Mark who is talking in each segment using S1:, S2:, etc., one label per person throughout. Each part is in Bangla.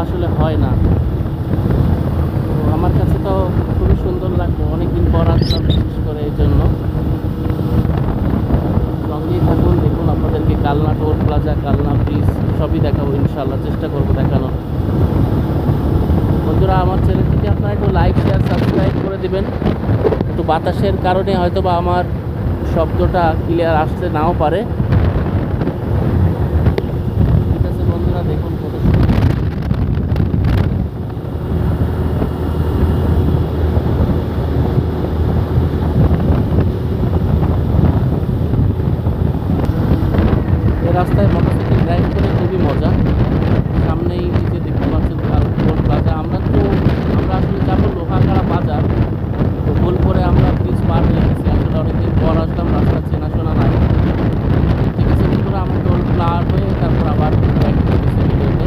S1: আসলে হয় না। তো আমার কাছে তো খুবই সুন্দর লাগলো, অনেকদিন পর আসলাম বিশেষ করে এই জন্য। সঙ্গেই থাকুন, দেখুন আপনাদেরকে Kalna toll plaza, Kalna bridge সবই দেখাবো ইনশাআল্লাহ, চেষ্টা করবো দেখানোর। বন্ধুরা, আমার চ্যানেলটিকে আপনারা একটু লাইক, শেয়ার, সাবস্ক্রাইব করে দিবেন। একটু বাতাসের কারণে হয়তো বা আমার শব্দটা ক্লিয়ার আসতে নাও পারে। ঠিক আছে বন্ধুরা, দেখুন কত সুন্দর। এই রাস্তায় মোটরসাইকেল ড্রাইভ করে খুবই মজা। সামনেই যে দেখতে পাচ্ছেন টোল প্লাজা। আমরা আসলে যাবো লোহাগাড়া বাজার, তো ভুল করে আমরা ব্রিজ পার হয়ে গেছি। আসলে অনেকদিন পর আসলাম, রাস্তা চেনাশোনা নাই। ঠিক আছে বন্ধুরা, আমরা টোল পার হয়ে তারপর আবার ব্যাক করে গেছি ভিডিওতে।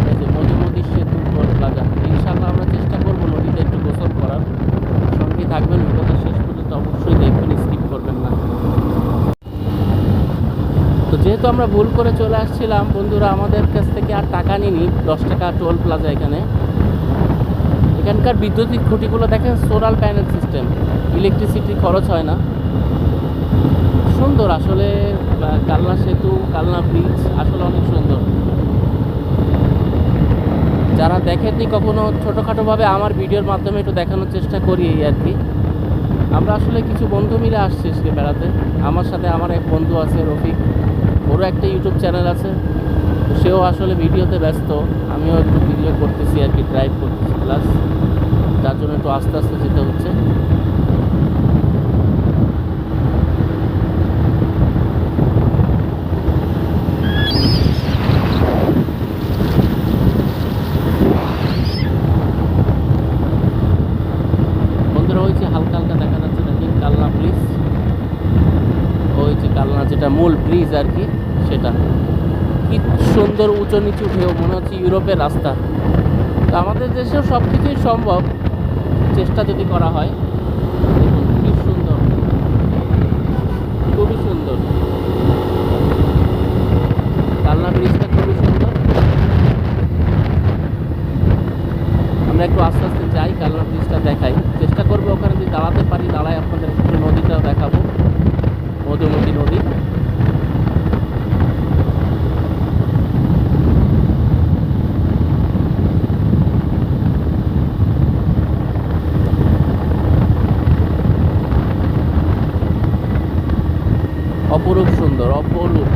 S1: এই যে মধুমতি সেতু টোল প্লাজা। ইনশাআল্লাহ আমরা চেষ্টা করবো নদীতে একটু গোসল করার। সঙ্গে থাকবেন, ভিডিওটা শেষ পর্যন্ত অবশ্যই দেখবেন, স্কিপ করবেন না। তো যেহেতু আমরা ভুল করে চলে আসছিলাম বন্ধুরা, আমাদের কাছ থেকে আর টাকা নিইনি, 10 টাকা টোল প্লাজা। এখানকার বিদ্যুতিক খুঁটিগুলো দেখেন, সোলার প্যানেল সিস্টেম, ইলেকট্রিসিটি খরচ হয় না। সুন্দর আসলে কালনা সেতু, কালনা ব্রিজ আসলে অনেক সুন্দর। যারা দেখেননি কখনো, ছোটোখাটোভাবে আমার ভিডিওর মাধ্যমে একটু দেখানোর চেষ্টা করি এই আর কি। আমরা আসলে কিছু বন্ধু মিলে আসছি সে বেড়াতে। আমার সাথে আমার এক বন্ধু আছে রফিক, ওরও একটা ইউটিউব চ্যানেল আছে। সেও আসলে ভিডিওতে ব্যস্ত, আমিও একটু ভিডিও করতেছি আর কি, ড্রাইভ করতেছি প্লাস, যার জন্য একটু আস্তে আস্তে যেতে হচ্ছে। বন্ধুরা, ওই যে হালকা হালকা দেখা যাচ্ছে দেখেন কালনা ব্রিজ, ওই যে কালনা যেটা মূল ব্রিজ আর কি, সেটা কি সুন্দর উঁচু নিচু ঢেউ, মনে হচ্ছে ইউরোপের রাস্তা। তো আমাদের দেশেও সব কিছুই সম্ভব, চেষ্টা যদি করা হয়। দেখুন কি সুন্দর, খুবই সুন্দর কালনা ব্রিজটা, খুবই সুন্দর। আমরা একটু আস্তে আস্তে যাই, কালনা ব্রিজটা দেখাই, চেষ্টা করবো ওখানে যদি দাঁড়াতে পারি দাঁড়াই, আপনাদের একটু নদীটাও দেখাবো, মধুমতি নদী। অপরূপ সুন্দর, অপরূপ।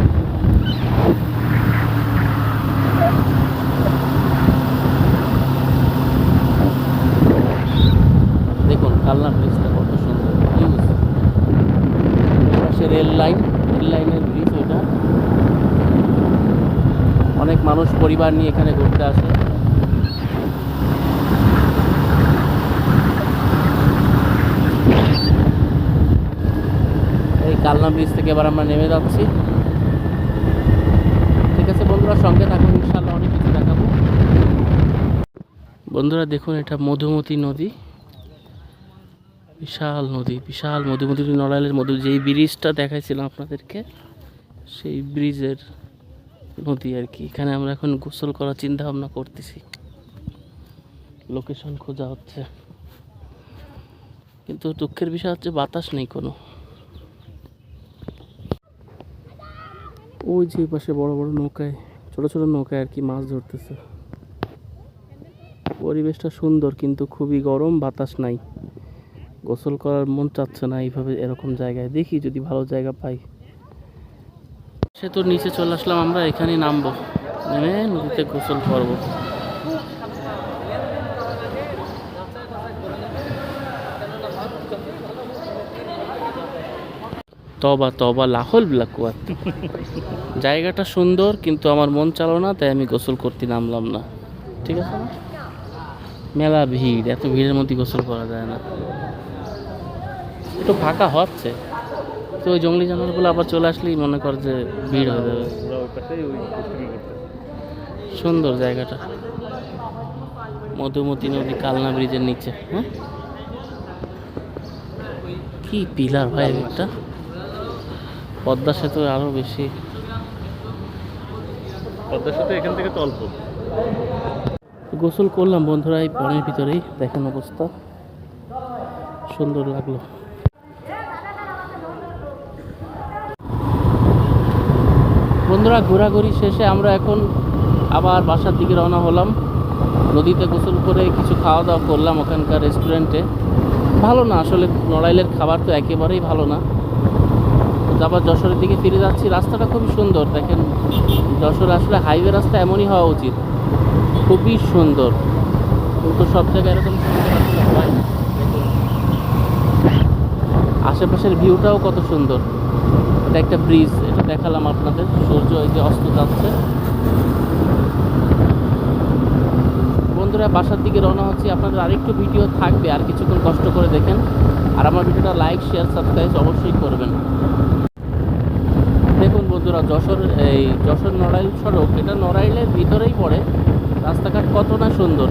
S1: দেখুন কালনা ব্রিজটা কত সুন্দর, হিউজ। পাশে রেল লাইনের ব্রিজ ওইটা। অনেক মানুষ পরিবার নিয়ে এখানে ঘুরতে আসে। এই কালনা ব্রিজ থেকে এবার আমরা নেমে যাচ্ছি। ঠিক আছে বন্ধুরা, সঙ্গে থাকুন, ইনশাআল্লাহ অনেক কিছু দেখাবো। বন্ধুরা দেখুন, এটা মধুমতি নদী, বিশাল নদী, বিশাল মধুমতি নড়াইলের মধু, যেই ব্রিজটা দেখাইছিলাম আপনাদেরকে, সেই ব্রিজের নদী আর কি। এখানে আমরা এখন গোসল করার চিন্তা ভাবনা করতেছি, লোকেশন খোঁজা হচ্ছে। কিন্তু দুঃখের বিষয় হচ্ছে বাতাস নেই কোনো। ওই যে পাশে বড় বড় নৌকায়, ছোট ছোট নৌকায় আর কি মাছ ধরতেছে। পরিবেশটা সুন্দর কিন্তু খুবই গরম, বাতাস নাই, গোসল করার মন চাচ্ছে না এইভাবে এরকম জায়গায়। দেখি যদি ভালো জায়গা পাই। সেতুর নিচে চলে আসলাম আমরা, এখানেই নামবো, নেমে নদীতে গোসল করবো। তবা তবা লাহল বিলাকুয়াত। জায়গাটা সুন্দর কিন্তু আমার মন চালো না, তাই আমি গোসল করতে নামলাম না। ঠিক আছে না? মেলা ভিড়, এত ভিড়ের মধ্যে গোসল করা যায় না। একটু ফাঁকা হচ্ছে তো ওই জঙ্গলি জানোয়ারগুলো আবার চলে আসলেই মনে কর যে ভিড় হয়ে যাবে। সুন্দর জায়গাটা, মধুমতি নদী, কালনা ব্রিজের নিচে। হ্যাঁ, কি পিলার ভাই একটা, পদ্মা সেতু আরো বেশি।
S2: পদ্মা সেতু এখান থেকে তো অল্প।
S1: গোসল করলাম বন্ধুরা এই পানির ভিতরেই, দেখেন অবস্থা, সুন্দর লাগলো। বন্ধুরা ঘোরাঘুরি শেষে আমরা এখন আবার বাসার দিকে রওনা হলাম। নদীতে গোসল করে কিছু খাওয়া দাওয়া করলাম ওখানকার রেস্টুরেন্টে। ভালো না আসলে, নড়াইলের খাবার তো একেবারেই ভালো না। আবার যশোরের দিকে ফিরে যাচ্ছি, রাস্তাটা খুবই সুন্দর দেখেন। যশোর আসলে হাইওয়ে রাস্তা এমনই হওয়া উচিত, খুবই সুন্দর, কিন্তু সব জায়গায় এরকম সুন্দর আসলে হয় না। দেখুন আশেপাশের ভিউটাও কত সুন্দর। এটা একটা ব্রিজ, এটা দেখালাম আপনাদের। সূর্য এই যে অস্ত যাচ্ছে। বন্ধুরা বাসার দিকে রওনা হচ্ছি, আপনাদের আরেকটু ভিডিও থাকবে, আর কিছুক্ষণ কষ্ট করে দেখেন। আর আমার ভিডিওটা লাইক শেয়ার সাবস্ক্রাইব অবশ্যই করবেন। দেখুন বন্ধুরা যশোর নড়াইল সড়ক, এটা নড়াইলের ভিতরেই পড়ে। রাস্তাঘাট কত না সুন্দর।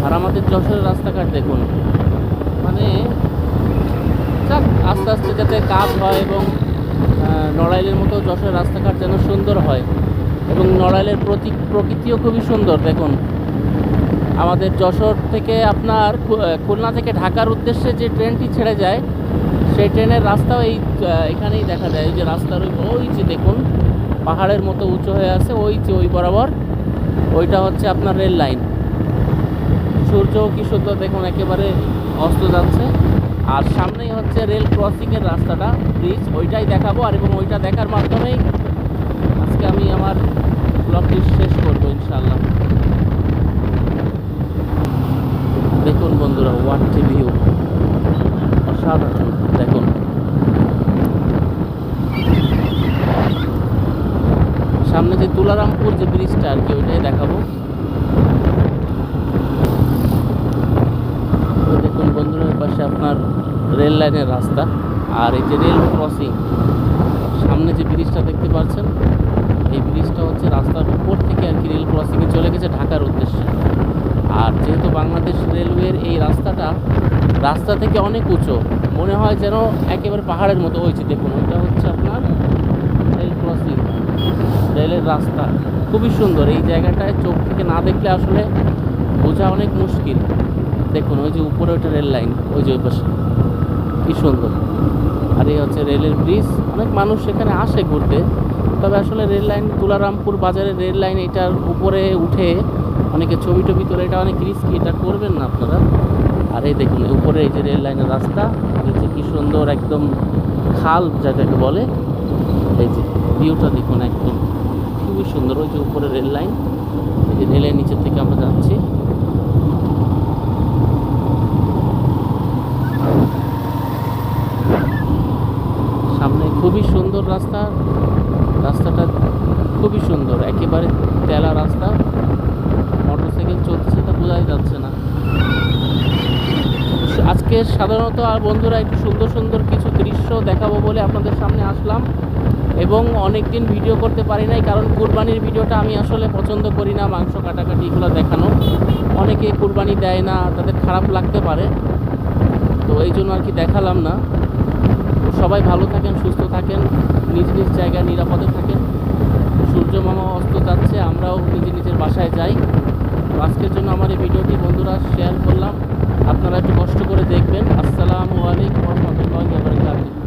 S1: আর আমাদের যশোরের রাস্তাঘাট দেখুন, মানে যাক আস্তে আস্তে যাতে কাজ হয় এবং নড়াইলের মতো যশোরের রাস্তাঘাট যেন সুন্দর হয়। এবং নড়াইলের প্রকৃতিও খুবই সুন্দর। দেখুন আমাদের যশোর থেকে আপনার খুলনা থেকে ঢাকার উদ্দেশ্যে যে ট্রেনটি ছেড়ে যায়, সেই ট্রেনের রাস্তাও এখানেই দেখা যায়। ওই যে রাস্তার ওই যে দেখুন পাহাড়ের মতো উঁচু হয়ে আছে, ওই যে ওই বরাবর ওইটা হচ্ছে আপনার রেল লাইন। সূর্য কি সুন্দর দেখুন, একেবারে অস্ত যাচ্ছে। আর সামনেই হচ্ছে রেল ক্রসিংয়ের রাস্তাটা, ব্রিজ, ওইটাই দেখাবো। আর এবং ওইটা দেখার মাধ্যমেই আজকে আমি আমার ব্লগটি শেষ করবো ইনশাআল্লাহ। দেখুন বন্ধুরা হোয়াট ভিউ, অসাধারণ। দেখুন সামনে যে তুলারামপুর যে ব্রিজটা আর কি, ওইটাই দেখাবো। দেখুন বন্ধুরা পাশে আপনার রেল লাইনের রাস্তা, আর এই যে রেল ক্রসিং, সামনে যে ব্রিজটা দেখতে পাচ্ছেন, এই ব্রিজটা হচ্ছে রাস্তার উপর থেকে আর কি রেল ক্রসিংয়ে চলে গেছে ঢাকার উদ্দেশ্যে। আর যেহেতু বাংলাদেশ রেলওয়ের এই রাস্তাটা রাস্তা থেকে অনেক উঁচু, মনে হয় যেন একেবারে পাহাড়ের মতো। ওই যে দেখুন ওইটা হচ্ছে আপনার রেল ক্রসিং, রেলের রাস্তা খুবই সুন্দর। এই জায়গাটায় চোখ থেকে না দেখলে আসলে বোঝা অনেক মুশকিল। দেখুন ওই যে উপরে ওইটা রেল লাইন, ওই যে ওই পাশে কী সুন্দর। আর এই হচ্ছে রেলের ব্রিজ। অনেক মানুষ সেখানে আসে ঘুরতে, তবে আসলে রেল লাইন তুলারামপুর বাজারের রেল লাইন এটার উপরে উঠে অনেকে ছবি টবি তোলে, এটা অনেক রিস্কি, এটা করবেন না আপনারা। আর এই দেখুন উপরে এই যে রেল লাইনের রাস্তা, নিচে কী সুন্দর একদম খাল যেটাকে বলে। এই যে ভিউটা দেখুন একদম খুবই সুন্দর। ওই যে উপরে রেল লাইন, এই যে রেলের নিচের থেকে আমরা যাচ্ছি। সামনে খুবই সুন্দর রাস্তাটা খুবই সুন্দর, একেবারে তেলা রাস্তা। মোটরসাইকেল চলছে তা বোঝাই যাচ্ছে না। আজকে সাধারণত আর বন্ধুরা একটু সুন্দর সুন্দর কিছু দৃশ্য দেখাবো বলে আপনাদের সামনে আসলাম। এবং অনেক দিন ভিডিও করতে পারি নাই, কারণ কুরবানির ভিডিওটা আমি আসলে পছন্দ করি না, মাংস কাটাকাটি এগুলো দেখানো। অনেকে কুরবানি দেয় না, তাদের খারাপ লাগতে পারে, তো এই জন্য আর কি দেখালাম না। সবাই ভালো থাকেন, সুস্থ থাকেন, নিজ নিজ জায়গায় নিরাপদে থাকেন। সূর্য মামা অস্ত যাচ্ছে, আমরাও নিজের বাসায় যাই। আজকের জন্য আমার এই ভিডিওটি বন্ধুরা শেয়ার করলাম, আপনারা একটু কষ্ট করে দেখবেন। আসসালামু আলাইকুম ওয়া রাহমাতুল্লাহি ওয়া বারাকাতুহু।